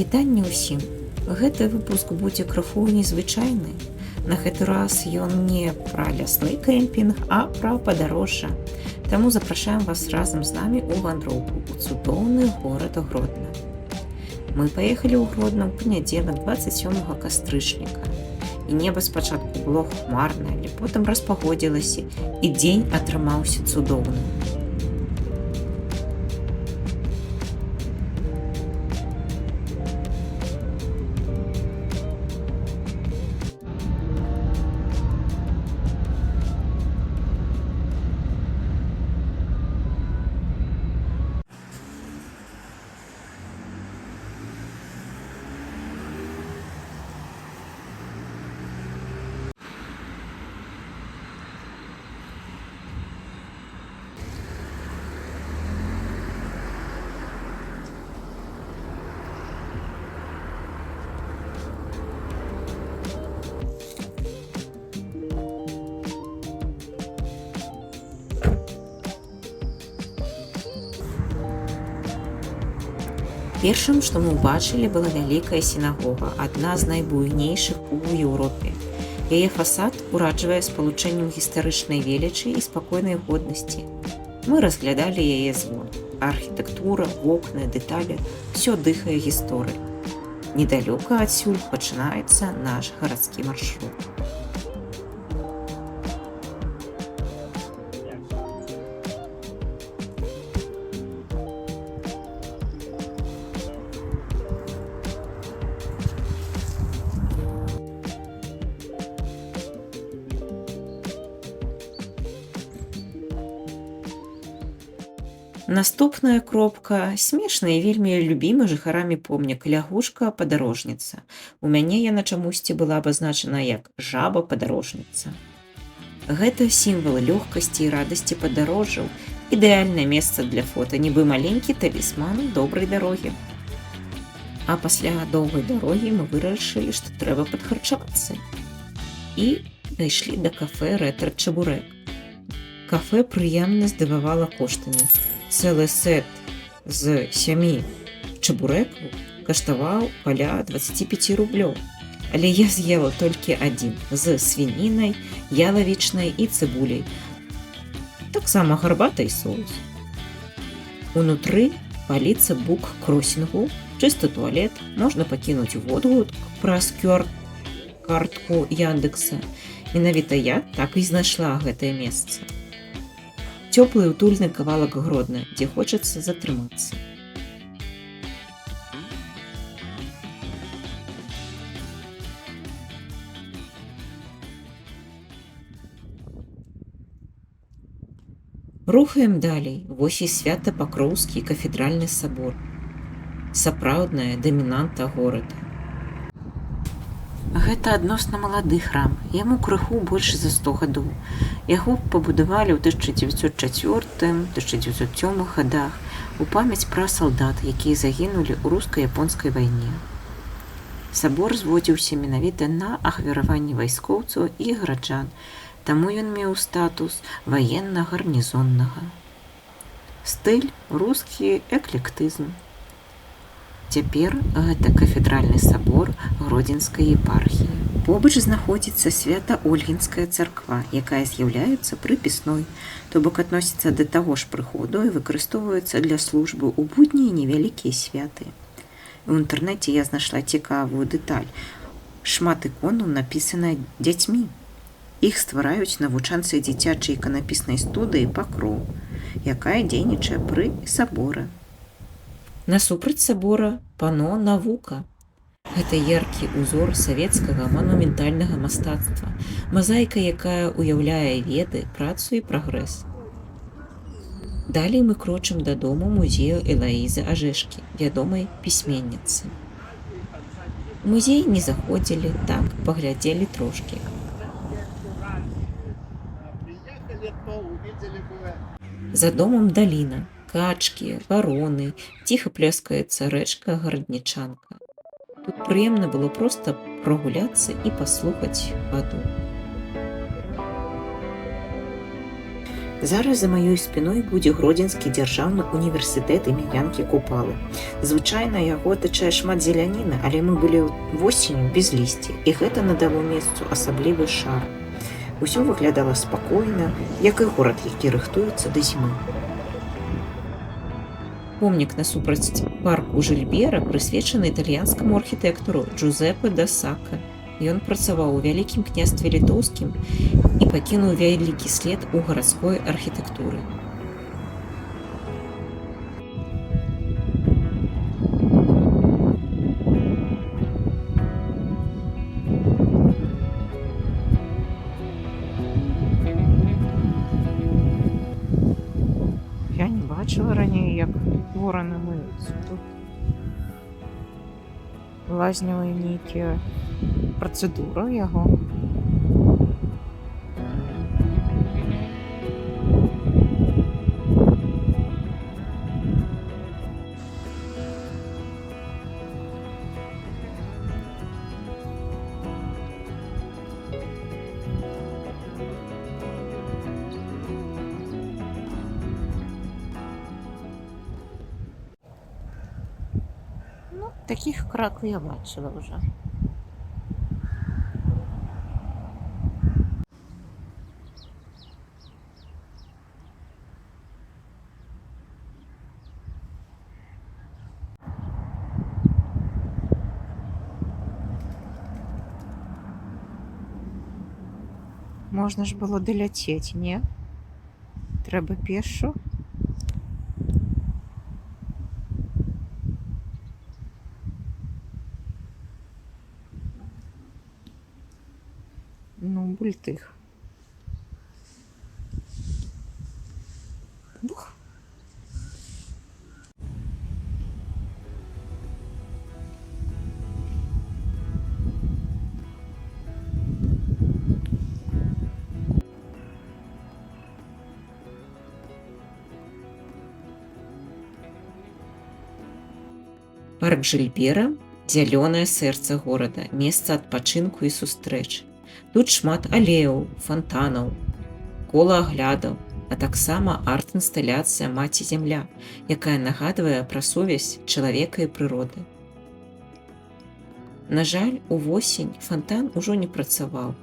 Вітанне ўсім. Гэты выпуск будзе крыху незвычайны. На гэты раз ён не пра лясны кемпінг, а пра падарожжа. Таму запрашаем вас разам з намі ў вандроўку ў цудоўны горад Гродна. Мы паехалі ў Гродна ў панядзелак 27 кастрычніка. І неба спачатку было хмарнае, але потым распагодзілася, і дзень атрымаўся цудоўны. Першым, што мы ўбачылі, была вялікая сінагога, адна з найбуйнейшых у Еўропе. Яе фасад ураджвае спалучэннем гістарычнай велічы і спакойнай годнасці. Мы разглядалі яе звон. Архітэктура, вокны, дэталі – усё дыхае гісторыяй. Недалёка адсюль пачынаецца наш гарадскі маршрут. Наступная кропка смешная і вельмі любімы жыхарамі помнік лягушка-падарожніца. У мяне яна чамусьці была абазначана як жаба-падарожніца. Гэта сімвал лёгкасці і радасці падарожжаў, ідэальнае месца для фота, нібы маленькі талісман добрай дарогі. А пасля доўгай дарогі мы вырашылі, што трэба падхарчавацца. І дайшлі да кафэ «Рэтра-чабурэк». Кафэ прыемна здывавала коштамі. Цэлы сет з 7 чабурэкаў каштаваў каля 25 рублёў. Але я з'ела толькі адзін з свінінай, ялавічнай і цыбуляй. Таксама гарбата і соус. Унутры паліца бук-кросінгу, чысты туалет, можна пакінуць водгук праз QR-картку Яндекса. Менавіта я так і знайшла гэтае месца. Цёплы утульны кавалак Гродна, дзе хочацца затрымацца. Рухаем далей. Вось і Свята-Пакроўскі кафедральны сабор. Сапраўдная дамінанта горада. Гэта адносна малады храм, яму крыху больш за 100 гадоў. Яго пабудавалі ў 1904-1907 гадах у памяць пра салдат, якія загінулі ў руска-японскай вайне. Сабор зводзіўся менавіта на ахвяраванні вайскоўцаў і гараджан, таму ён меў статус ваенна-гарнізоннага. Стыль рускі эклектызм. Цяпер гэта кафедральны сабор Гродзенскай епархіі. Побач знаходзіцца Свята-Ольгінская царква, якая з'яўляецца прыпісной, то бок адносіцца да таго ж прыходу і выкарыстоўваецца для службы ў будні і невялікія святы. У інтэрнэце я знайшла цікавую дэталь. Шмат іконаў напісана дзяцьмі. Іх ствараюць навучанцы дзіцячай іканапіснай студыі «Пакроў», якая дзейнічае пры саборы. Насупраць сабора пано «Навука». Гэта яркі ўзор савецкага манументальнага мастацтва, мазаіка, якая ўяўляе веды, працу і прагрэс. Далей мы крочым дадому музею Элаізы Ажэшкі, вядомай пісьменніцы. У музей не заходзілі, так, паглядзелі трошкі. За домам даліна. Качкі, вароны, ціха пляскаецца рэчка Гараднічанка. Тут прыемна было проста прагуляцца і паслухаць ваду. Зараз за маёй спіной будзе Гродзенскі дзяржаўны універсітэт імя Янкі Купалы. Звычайна яго атачае шмат зеляніны, але мы былі восенню без лісця, і гэта надало месцу асаблівы шар. Усё выглядала спакойна, як і горад, які рыхтуецца да зімы. Помнік насупраць парку Жильбера прысвечаны італьянскаму архітэктару Джузеппе да Сакка. Ён працаваў у вялікім княстве літоўскім і пакінуў вялікі след у гарадской архітэктуры. Я не бачыла раней, як вораны мыюцца тут. Лазневыя нейкія працэдура яго. Ну, таких краков я бачила вже. Можна ж було доляцець, не? Треба пешо. Ну, бультых. Бух. Парк Жильбера – зялёнае сэрца горада, месца адпачынку і сустрэч. Тут шмат алеяў, фантанаў, кола аглядаў, а таксама арт-інсталяцыя «Маці-Зямля», якая нагадвае пра сувязь чалавека і прыроды. На жаль, увосень фантан ужо не працаваў.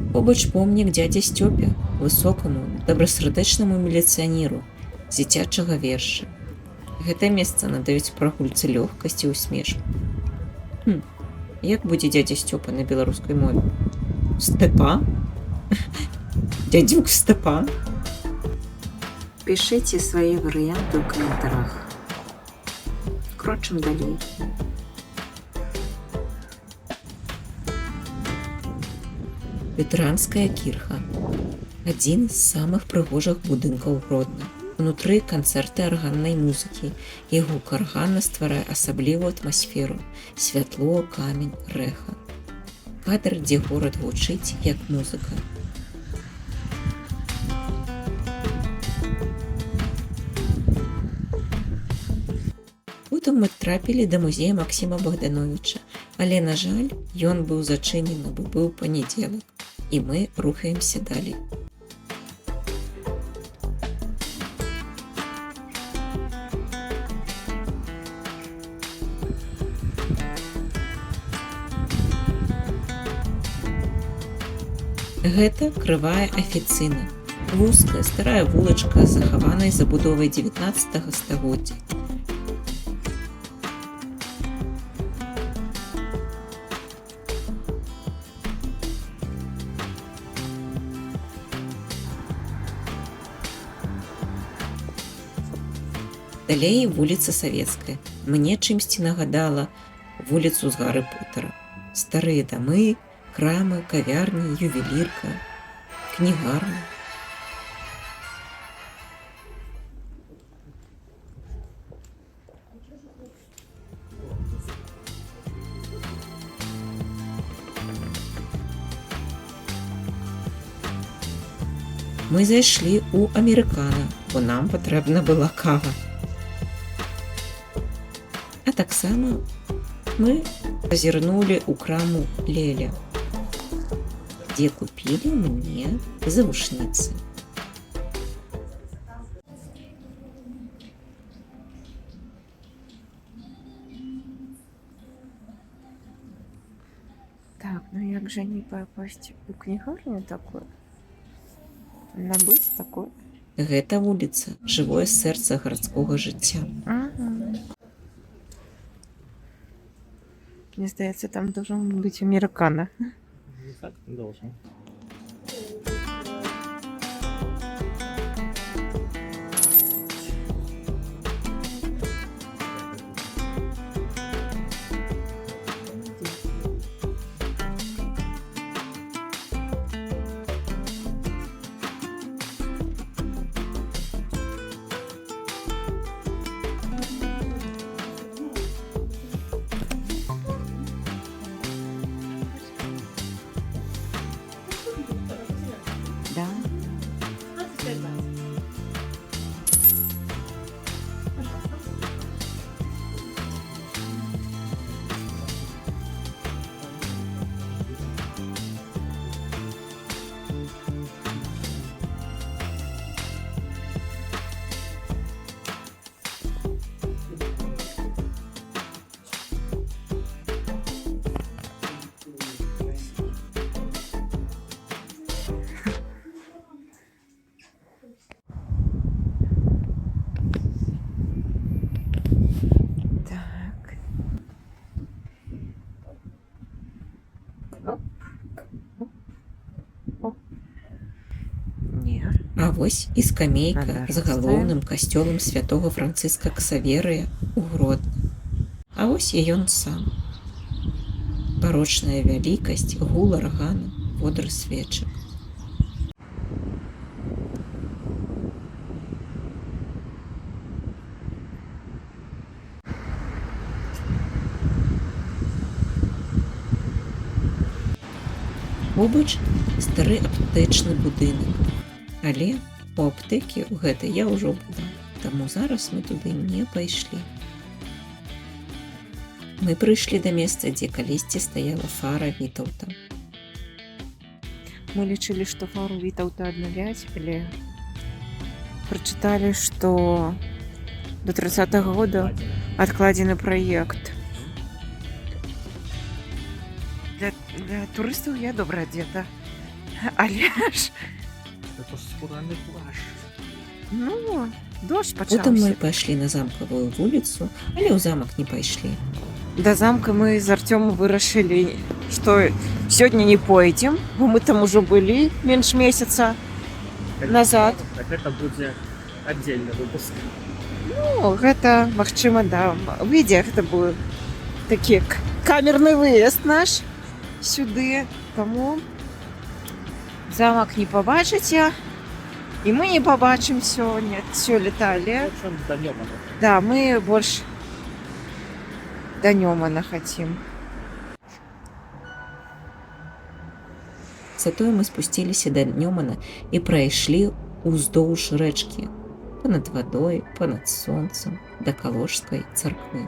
Побач помнік дзядзі Сцёпе, высокаму, добрасардэчнаму міліцыянеру, з дзіцячага верша. Гэта месца надаюць прагульцы лёгкасць і усмешку. Як будзе дзядзя Сцёпа на беларускай мове? Степан? Дядюк Степан? Пішыце свае варыянты ў каментарах. Крочым далей. Ветэранская кірха – адзін з самых прыгожых будынкаў Гродна. Унутры канцэрты арганнай музыкі, і гук аргана стварае асаблівую атмасферу, святло, камень, рэха. Кадр, дзе горад гучыць, як музыка. Потым мы трапілі да музея Максіма Богдановича, але, на жаль, ён быў зачынены, бо быў панядзелак. І мы рухаемся далей. Гэта крывая афіцына. Вузкая старая вулачка з захаванай забудовай 19 стагоддзя. Далей вуліца Савецкая. Мне чымсьці нагадала вуліцу з Гары Поттера. Старыя дамы, крамы, кавярні, ювелірка, кнігарня. Мы зайшлі ў амерыкана, бо нам патрэбна была кава. А таксама мы зазірнулі ў краму Леля, дзе купілі мне завушніцы. Так, ну як же не попасть у кнігарню такую? Набыць такое? Гэта вуліца, жывое сэрца гарадскога жыцця. Мне здаецца, там должен быть американо. Не так должен. Да. Так. Не. А вось і скамейка Надо з галоўным касцёлам святого Францыска Ксаверыя ў Гродны. А вось і ён сам. Барочная вялікасць, гул аргана, водыр свечак. Побач стары аптэчны будынак. Але у аптэкі ў гэтай я ўжо была, таму зараз мы туды не пайшлі. Мы прыйшлі да месца, дзе калісьці стаяла фара Вітаўта. Мы лічылі, што фару Вітаўта аднавяць, але прачыталі, што до 30-го года адкладзены праект. Для турыстаў я добра адзета. Але ж, Это ж скураны плащ. ну, дождж Потым мы пачаўся. пайшлі на замкавую вуліцу, але ў замак не пайшлі. Да замка мы з Артёмом вырашылі, што сёння не пойдзем, бо мы там ужо былі менш месяца назад. Так это будзе отдельный выпуск. Ну, гэта, магчыма, да, выйдзе, гэта быў такі камерны выезд наш сюды, таму замак не пабачыце, і мы не пабачым сёлета, але В общем, до Немана. да, мы больш да Нёмана хацім. Затое мы спусціліся да Нёмана і прайшлі ўздоўж рэчкі, панад вадой, панад сонцам, да Калошскай царквы.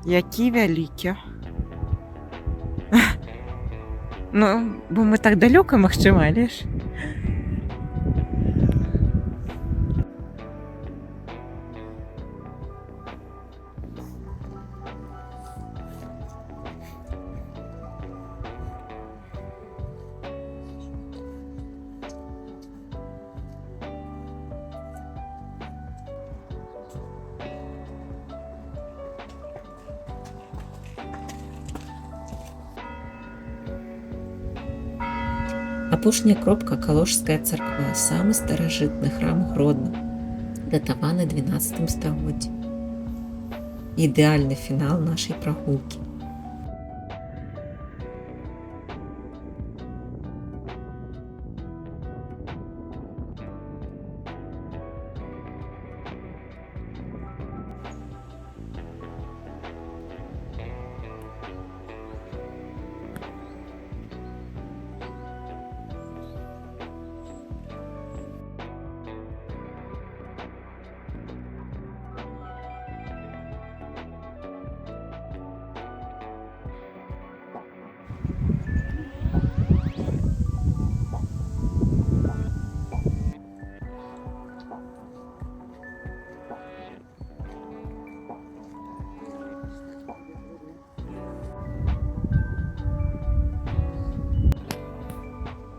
Які вялікі. Ну, бо мы так далёка, магчыма, але ж. Апошняя кропка Калошская царква, самы старажытны храм Гродно, датаваны 12 стагоддзем. Ідэальны фінал нашай прагулкі.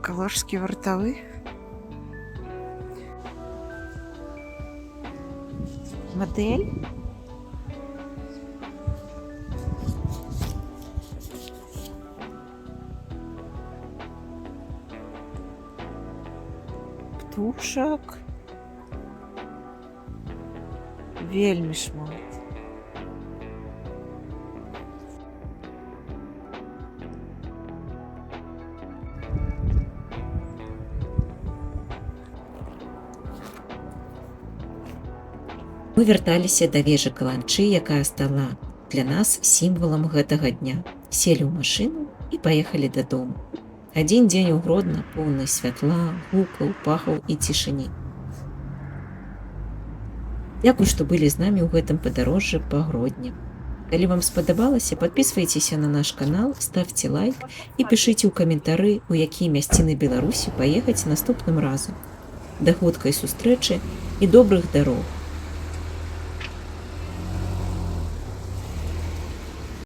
Калужские вартовы. Модель. Птушак. Вельмі шмат. Мы вярталіся да вежы Каланчы, якая стала для нас сімвалам гэтага дня. Селі ў машыну і паехалі дадому. Адзін дзень у Гродна поўны святла, гукаў, пахаў і цішыні. Дзякуй, што былі з намі ў гэтым падарожжы па Гродні. Калі вам спадабалася, падпісвайцеся на наш канал, ставьце лайк і пішыце ў каментары, у якія мясціны Беларусі паехаць наступным разам. Да хуткай сустрэчы і добрых дарог!